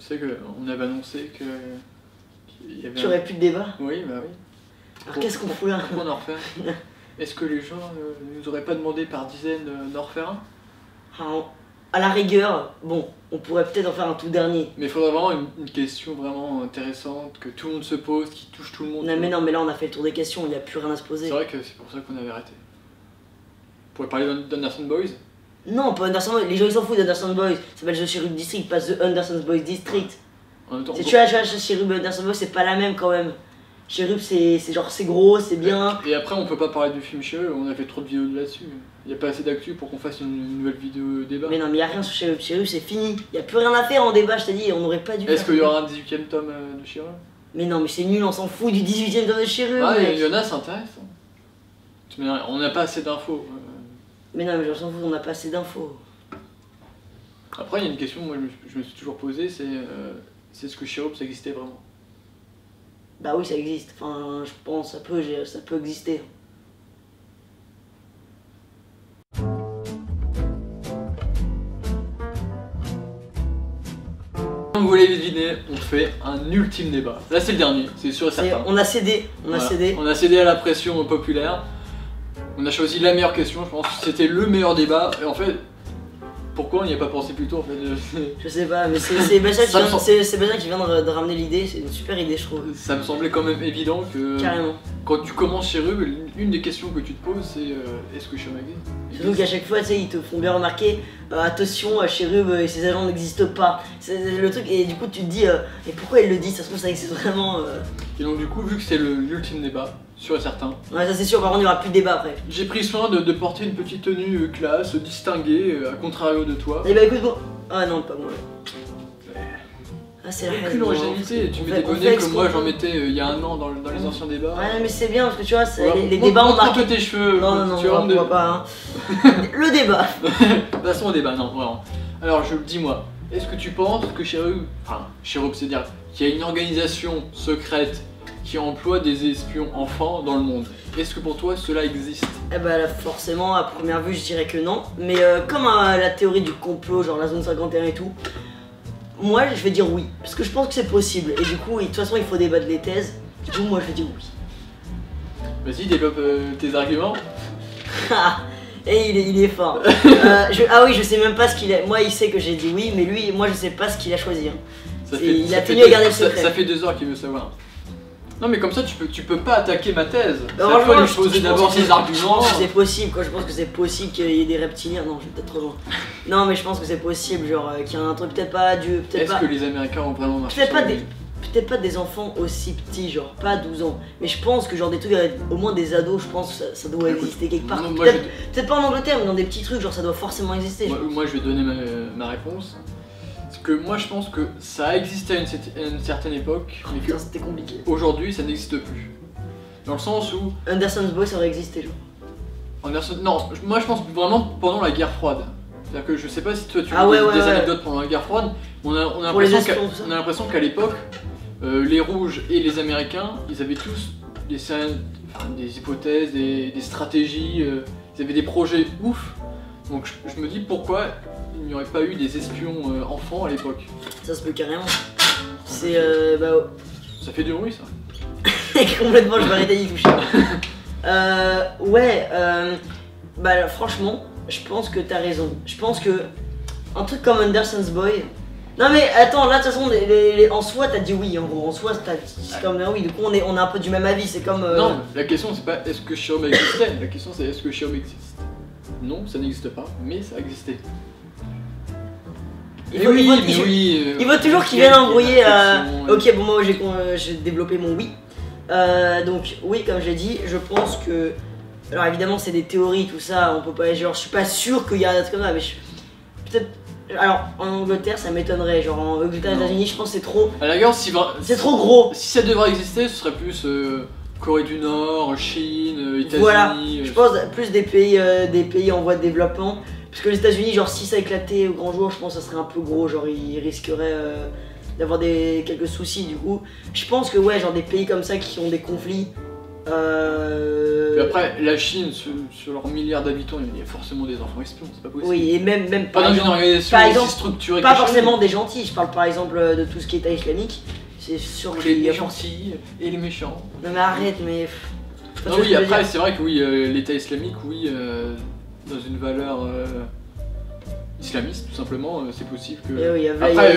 Tu sais qu'on avait annoncé que... Tu aurais plus de débat? Oui, bah oui. Alors qu'est-ce qu'on fout là? Pourquoi on en refait un? Est-ce que les gens ne nous auraient pas demandé par dizaines d'en refaire un? Alors, à la rigueur, bon, on pourrait peut-être en faire un tout dernier. Mais il faudrait vraiment une question vraiment intéressante, que tout le monde se pose, qui touche tout le monde. Non mais non, mais là on a fait le tour des questions, il n'y a plus rien à se poser. C'est vrai que c'est pour ça qu'on avait arrêté. On pourrait parler d'Anderson Boys? Non, pas Anderson Boys, les gens ils s'en foutent d'Anderson Boys. Ça s'appelle The Cherub District, pas The Anderson Boys District. Si tu vois, Cherub et Anderson Boys, c'est pas la même quand même. Cherub c'est genre c'est gros, c'est bien. Et après on peut pas parler du film Cherub, on a fait trop de vidéos là-dessus. Il n'y a pas assez d'actu pour qu'on fasse une nouvelle vidéo débat. Mais non, mais il n'y a rien sur Cherub. Cherub c'est fini. Il n'y a plus rien à faire en débat, je t'ai dit, on n'aurait pas dû. Est-ce qu'il y aura un 18ème tome de Cherub? Mais non, mais c'est nul, on s'en fout du 18ème tome de Cherub. Ah, il y en a, c'est intéressant. Mais on n'a pas assez d'infos. Mais non, mais j'en s'en fout, on n'a pas assez d'infos. Après, il y a une question, moi je me suis toujours posée, c'est est-ce que Cherub ça existait vraiment? Bah oui, ça existe. Enfin, je pense, ça peut exister. Comme vous l'avez deviné, on fait un ultime débat. Là c'est le dernier, c'est sûr et certain. On a cédé, on a cédé. On a cédé à la pression populaire. On a choisi la meilleure question, je pense que c'était le meilleur débat. Et en fait, pourquoi on n'y a pas pensé plus tôt en fait? Je sais pas, mais c'est Benjamin qui vient de ramener l'idée, c'est une super idée je trouve. Ça me semblait quand même évident que... Carrément. Quand tu commences Cherub, l'une des questions que tu te poses c'est est-ce que Cherub existe? Surtout qu'à chaque fois, tu sais, ils te font bien remarquer, attention, Cherub et ses agents n'existent pas. C'est le truc, et du coup tu te dis, et pourquoi il le dit? Ça se trouve ça existe vraiment. Et donc du coup, vu que c'est l'ultime débat, sûr et certain. Ouais, ça c'est sûr, par contre il n'y aura plus de débat après. J'ai pris soin de porter une petite tenue classe, distinguée, à contrario de toi. Et bah écoute, bon. Ah non, pas moi. Ah, c'est la aucune originalité, tu mets des bonnets comme moi j'en mettais il y a un an dans les anciens débats. Ouais, mais c'est bien parce que tu vois, les Moi, débats ont marqué. tes cheveux. Non, non, tu non, on pas. Hein. Le débat. Passons au débat, non, vraiment. Alors, dis-moi, est-ce que tu penses que Cherub, c'est-à-dire qu'il y a une organisation secrète qui emploie des espions enfants dans le monde? Est-ce que pour toi cela existe? Eh bah là, forcément, à première vue, je dirais que non. Mais comme la théorie du complot, genre la zone 51 et tout, moi je vais dire oui. Parce que je pense que c'est possible. Et du coup, de toute façon, il faut débattre les thèses. Du coup, moi je vais dire oui. Vas-y, développe tes arguments. Et il est fort. Ah oui, je sais même pas ce qu'il a. Moi, il sait que j'ai dit oui, mais lui, moi, je sais pas ce qu'il a choisi. Hein. Il a tenu à garder le secret. Ça fait 2 heures qu'il veut savoir. Non, mais comme ça, tu peux pas attaquer ma thèse. Alors, il faut lui poser d'abord ses arguments. C'est possible, quoi. Je pense que c'est possible qu'il y ait des reptiliens. Non, je vais peut-être trop loin. Non, mais je pense que c'est possible, genre qu'il y a un truc, peut-être pas Dieu, peut-être pas. Est-ce que les Américains ont vraiment marché? Peut-être pas des enfants aussi petits, genre pas 12 ans. Mais je pense que genre des trucs, au moins des ados, je pense que ça doit exister quelque part. Peut-être pas en Angleterre, mais dans des petits trucs, genre ça doit forcément exister. Moi je vais donner ma réponse. Parce que moi je pense que ça a existé à une certaine époque, mais que c'était compliqué. Aujourd'hui ça n'existe plus. Dans le sens où... Anderson's Boys ça aurait existé, genre. Non, moi je pense vraiment pendant la guerre froide. C'est-à-dire que je sais pas si toi tu as des anecdotes pendant la guerre froide, on a l'impression qu'à l'époque, les rouges et les américains, ils avaient tous des hypothèses, des stratégies, ils avaient des projets ouf. Donc je me dis pourquoi il n'y aurait pas eu des espions enfants à l'époque. Ça se peut carrément. C'est Ça fait du bruit ça. Complètement, je vais arrêter d'y toucher. Bah franchement, je pense que t'as raison. Je pense que un truc comme Anderson's Boy. Non mais attends, là de toute façon, en soi t'as dit oui, en gros, en soi c'est comme oui, du coup on est un peu du même avis, c'est comme... Non, la question c'est pas est-ce que Cherub existait, la question c'est est-ce que Cherub existe. Non, ça n'existe pas, mais ça existait. Il veut toujours qu'il vienne embrouiller. Ok, bon, moi j'ai développé mon oui. Donc, oui, comme j'ai dit, je pense que. Alors, évidemment, c'est des théories, tout ça, on peut pas. Genre, je suis pas sûr qu'il y a un truc comme ça, mais peut-être. Alors, en Angleterre, ça m'étonnerait. Genre, aux États-Unis, je pense que c'est trop. À la rigueur, c'est trop gros. Si ça devrait exister, ce serait plus Corée du Nord, Chine, États-Unis. Voilà, je pense plus des pays en voie de développement. Parce que les États-Unis, genre si ça éclatait au grand jour, je pense que ça serait un peu gros, genre ils risqueraient d'avoir quelques soucis du coup. Je pense que ouais, genre des pays comme ça qui ont des conflits, Et après, la Chine, sur leurs milliards d'habitants, il y a forcément des enfants espions, c'est pas possible. Oui, et même pas dans une organisation aussi structurée. Pas forcément des gentils, je parle par exemple de tout ce qui est État islamique. C'est sûr que les gentils et les méchants. Non mais arrête, mais... Non oui, après c'est vrai que oui, l'État islamique, oui, dans une valeur islamiste tout simplement, c'est possible que... Oui,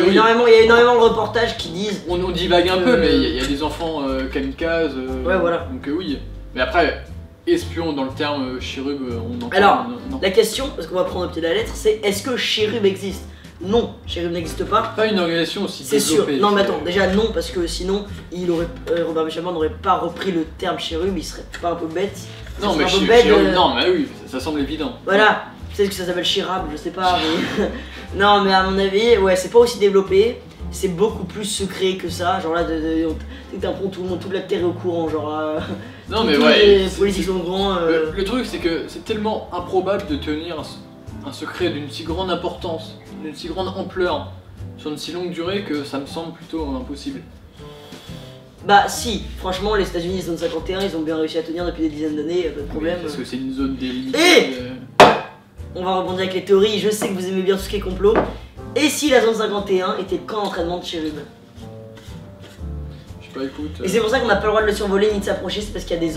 il y a énormément de reportages qui disent... On divague un peu, mais il y a des enfants kamikazes, ouais, voilà. Donc oui. Mais après, espion dans le terme Chérub, on entend... Alors, la question, parce qu'on va prendre au pied de la lettre, c'est est-ce que Chérub existe? Non, Chérub n'existe pas. Pas une organisation aussi c'est sûr. Non mais attends, déjà non, parce que sinon, Robert Benjamin n'aurait pas repris le terme Chérub, il serait pas un peu bête. Non mais Chérub, non mais oui, ça semble évident. Voilà, peut-être que ça s'appelle Chérab, je sais pas, mais... Non mais à mon avis, ouais, c'est pas aussi développé, c'est beaucoup plus secret que ça, genre là, t'as tout le monde, toute la terre est au courant, genre... Non mais ouais, les politiques sont grands... Le truc c'est que c'est tellement improbable de tenir un secret d'une si grande importance, d'une si grande ampleur, sur une si longue durée que ça me semble plutôt impossible. Bah si, franchement les États-Unis zone 51 ils ont bien réussi à tenir depuis des dizaines d'années, pas de problème. Oui, parce que c'est une zone délimitée. Et on va rebondir avec les théories, je sais que vous aimez bien tout ce qui est complot. Et si la zone 51 était le camp d'entraînement de Chérub? Je sais pas, écoute... Et c'est pour ça qu'on n'a pas le droit de le survoler ni de s'approcher, c'est parce qu'il y a des...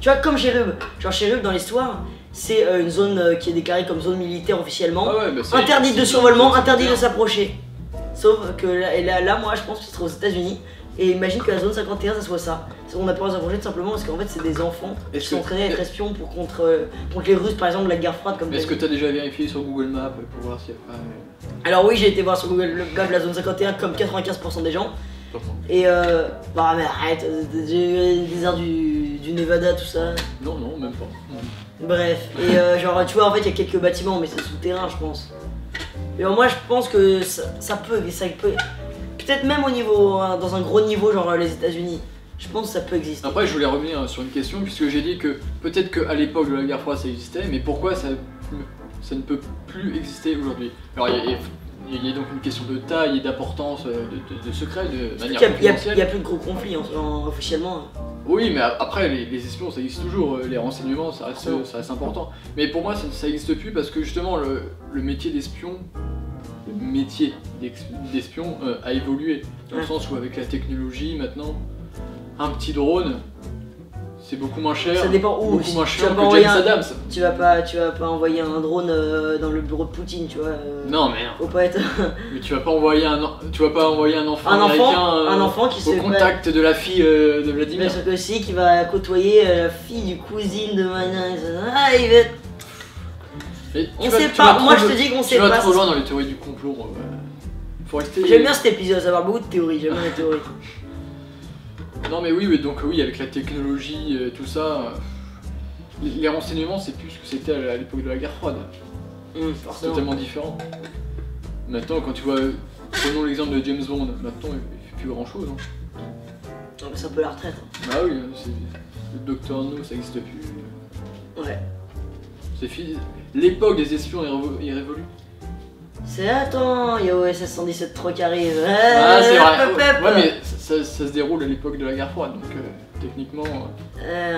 Tu vois comme Chérub, genre Chérub dans l'histoire, c'est une zone qui est déclarée comme zone militaire officiellement, interdite de survolement, interdit de s'approcher. Sauf que là, moi je pense que ce serait aux États-Unis. Et imagine que la zone 51 ça soit ça. On a peur de s'approcher tout simplement parce qu'en fait c'est des enfants qui sont entraînés à être espions pour contre les Russes par exemple, la guerre froide comme... Est-ce que tu as déjà vérifié sur Google Maps pour voir s'il n'y a pas... Alors oui, j'ai été voir sur Google Maps la zone 51 comme 95% des gens. Et bah mais arrête, des airs du Nevada tout ça. Non, même pas. Bref, et genre tu vois en fait il y a quelques bâtiments mais c'est souterrain je pense. Et moi je pense que ça peut... Peut-être même au niveau, dans un gros niveau genre les États-Unis. Je pense que ça peut exister. Après je voulais revenir sur une question puisque j'ai dit que peut-être qu'à l'époque de la guerre froide ça existait, mais pourquoi ça ne peut plus exister aujourd'hui? Alors il y a donc une question de taille et d'importance, de secret, de manière confidentielle. Il n'y a plus de gros conflits officiellement. Oui, mais après les espions ça existe toujours, les renseignements ça reste important. Mais pour moi ça n'existe plus parce que justement le métier d'espion, a évolué. Dans le sens où avec la technologie maintenant, un petit drone c'est beaucoup moins cher. Ça dépend où. Beaucoup moins cher que James Adams. Tu vas pas envoyer un drone dans le bureau de Poutine, tu vois. Non mais non. Faut pas être... Mais tu vas pas envoyer un enfant américain qui au contact de la fille de Vladimir. Bien sûr que si, qui va côtoyer la fille du cousine de Manin. Ah, il va... On sait pas, moi je te dis qu'on sait pas. Tu vas trop loin dans les théories du complot. Faut rester... J'aime bien cet épisode, ça va avoir beaucoup de théories, j'aime bien les théories. Non mais oui, donc oui, avec la technologie, tout ça, les renseignements c'est plus ce que c'était à l'époque de la guerre froide. C'est totalement différent. Maintenant quand tu vois, prenons l'exemple de James Bond, maintenant il fait plus grand chose. Non mais c'est un peu la retraite. Ah oui, le Docteur No ça existe plus. Ouais. C'est fini. L'époque des espions est révolue. Attends, il y a OSS 117-3 qui arrive. Ah c'est vrai. Ouais mais ça se déroule à l'époque de la guerre froide, donc techniquement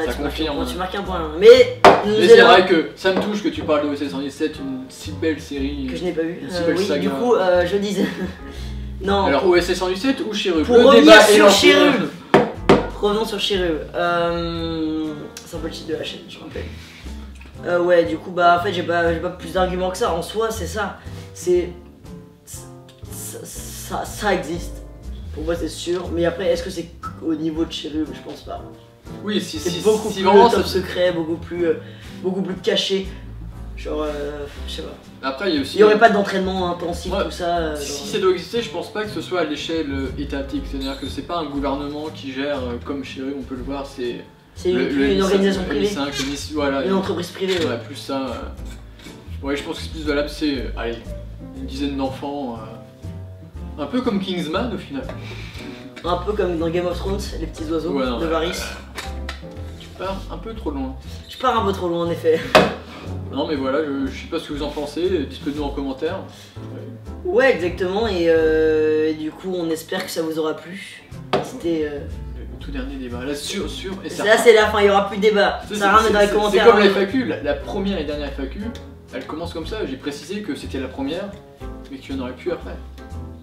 ça confirme. Tu marques un point. Mais c'est vrai que ça me touche que tu parles de OSS 117, une si belle série. Que je n'ai pas vue. Oui, saga. Du coup je disais... Non. Alors OSS 117 ou Chérub? Pour revenir sur Chérub. Revenons sur Chérub. C'est un peu le titre de la chaîne, je me rappelle. Ouais, du coup, bah en fait, j'ai pas plus d'arguments que ça. En soi, c'est ça. Ça existe. Pour moi, c'est sûr. Mais après, est-ce que c'est au niveau de Chérub? Je pense pas. Oui, c'est beaucoup plus top secret, beaucoup plus caché. Genre, je sais pas. Après, il y a aussi. Il y aurait pas d'entraînement intensif, tout ça. Si ça doit exister, je pense pas que ce soit à l'échelle étatique. C'est-à-dire que c'est pas un gouvernement qui gère comme Chérub, on peut le voir. C'est une organisation privée. Voilà, une entreprise privée. Ouais, plus ça. Ouais, je pense que c'est plus valable, c'est allez, une dizaine d'enfants. Un peu comme Kingsman au final. Un peu comme dans Game of Thrones, les petits oiseaux de Varys. Tu pars un peu trop loin. Je pars un peu trop loin en effet. Non mais voilà, je sais pas ce que vous en pensez, dites-le-nous en commentaire. Ouais exactement, et du coup on espère que ça vous aura plu. C'était... tout dernier débat. Là, sûr et certain. Là, c'est la fin, il n'y aura plus de débat. Ça rien dans les commentaires. C'est comme la FAQ, la première et dernière FAQ, elle commence comme ça. J'ai précisé que c'était la première, mais qu'il n'y en aurait plus après.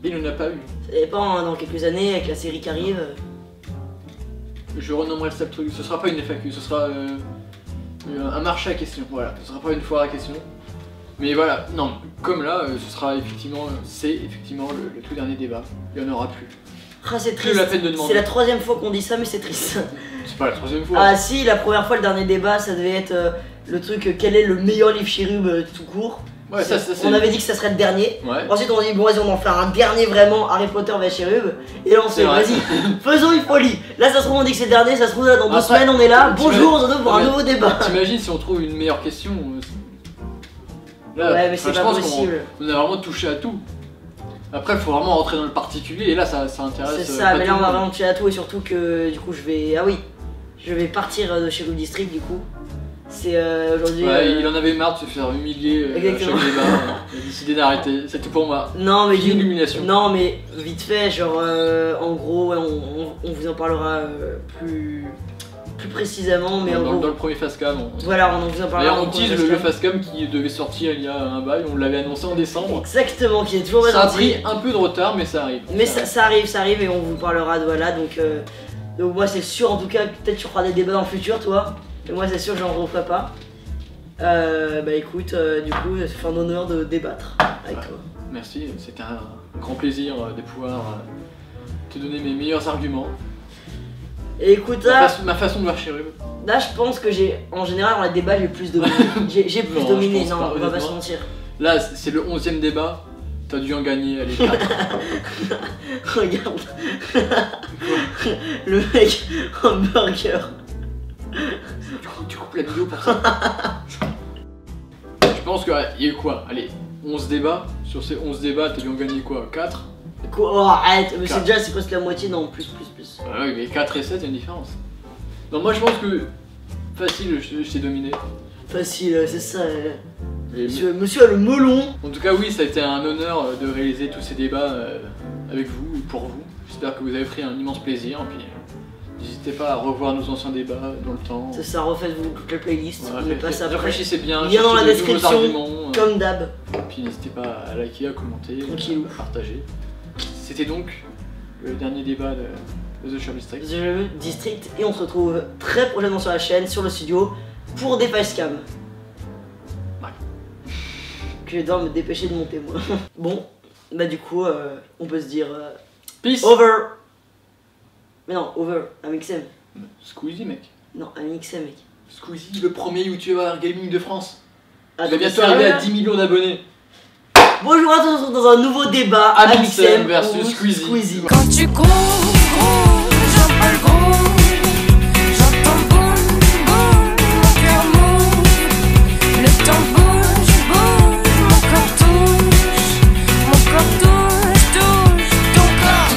Et il n'y en a pas eu. Ça dépend, hein, dans quelques années, avec la série qui arrive. Je renommerai le truc. Ce sera pas une FAQ, ce sera un marché à questions. Voilà, ce sera pas une foire à questions. Mais voilà, non, comme là, ce sera effectivement, le tout dernier débat. Il n'y en aura plus. Ah, c'est triste. C'est la 3e fois qu'on dit ça, mais c'est triste. C'est pas la 3e fois. Ah si, la première fois, le dernier débat, ça devait être le truc quel est le meilleur livre Cherub tout court. Ouais, ça, on avait dit que ça serait le dernier. Ouais. Ensuite, on a dit bon, vas-y, on en fait un dernier vraiment Harry Potter vs Cherub. Et là, on s'est dit vas-y, faisons une folie. Là, ça se trouve, on dit que c'est le dernier. Ça se trouve, là, dans 2 semaines, on est là. Bonjour, on se retrouve pour un nouveau débat. T'imagines si on trouve une meilleure question là, ouais, mais c'est pas possible. On a vraiment touché à tout. Après, il faut vraiment rentrer dans le particulier et là, ça intéresse. C'est ça, mais là, on va vraiment toucher à tout et surtout que du coup, je vais partir de chez Cherub District du coup. C'est aujourd'hui. Ouais, il en avait marre de se faire humilier à chaque débat. Il a décidé d'arrêter. C'est tout pour moi. Non, mais illumination. Non, mais vite fait, genre en gros, on vous en parlera plus précisément, mais dans le premier Facecam. Voilà, on en vous en parlera. D'ailleurs, on tease le Facecam qui devait sortir il y a un bail. On l'avait annoncé en décembre. Exactement, qui est toujours pas sorti. Ça a pris un peu de retard, mais ça arrive. Mais ça arrive et on vous parlera de voilà. Donc moi, c'est sûr, en tout cas, peut-être tu feras des débats dans le futur, toi. Et moi, c'est sûr, j'en referai pas. Bah écoute, du coup, ça fait un honneur de débattre avec toi. Merci, c'était un grand plaisir de pouvoir te donner mes meilleurs arguments. Et écoute, là, ma façon de voir Cherub. Là, je pense que en général, dans les débats, j'ai plus dominé. J'ai plus dominé, non, on va pas se mentir. Là, c'est le 11e débat. T'as dû en gagner, allez, 4. Regarde. Le mec en burger. Tu coupes la vidéo pour ça. Je pense qu'il y a eu quoi? Allez, 11 débats. Sur ces 11 débats, t'as dû en gagner quoi? 4? Quoi? Oh, arrête, mais c'est déjà presque la moitié, non, plus. Ah oui, mais 4 et 7, il y a une différence. Non, moi je pense que facile, je t'ai dominé. Facile, c'est ça. Monsieur a le melon. En tout cas, oui, ça a été un honneur de réaliser tous ces débats avec vous et pour vous. J'espère que vous avez pris un immense plaisir. Puis n'hésitez pas à revoir nos anciens débats dans le temps. C'est ça, refaites-vous toute la playlist. Réfléchissez bien. Il y a dans la description, comme d'hab. Et puis n'hésitez pas à liker, à commenter, à partager. C'était donc le dernier débat de The Cherub District. Et on se retrouve très prochainement sur la chaîne, sur le studio, pour des facecams. Ouais. Que je dois me dépêcher de monter moi. Bon, bah du coup, on peut se dire... Peace. Over. Mais non, over, AMXM. Squeezie, mec. Non, AMXM, mec. Squeezie, le premier YouTuber gaming de France. Ah, il va bientôt arriver à 10 millions d'abonnés. Bonjour à tous, on se retrouve dans un nouveau débat AMXM versus Squeezie. Quand tu cours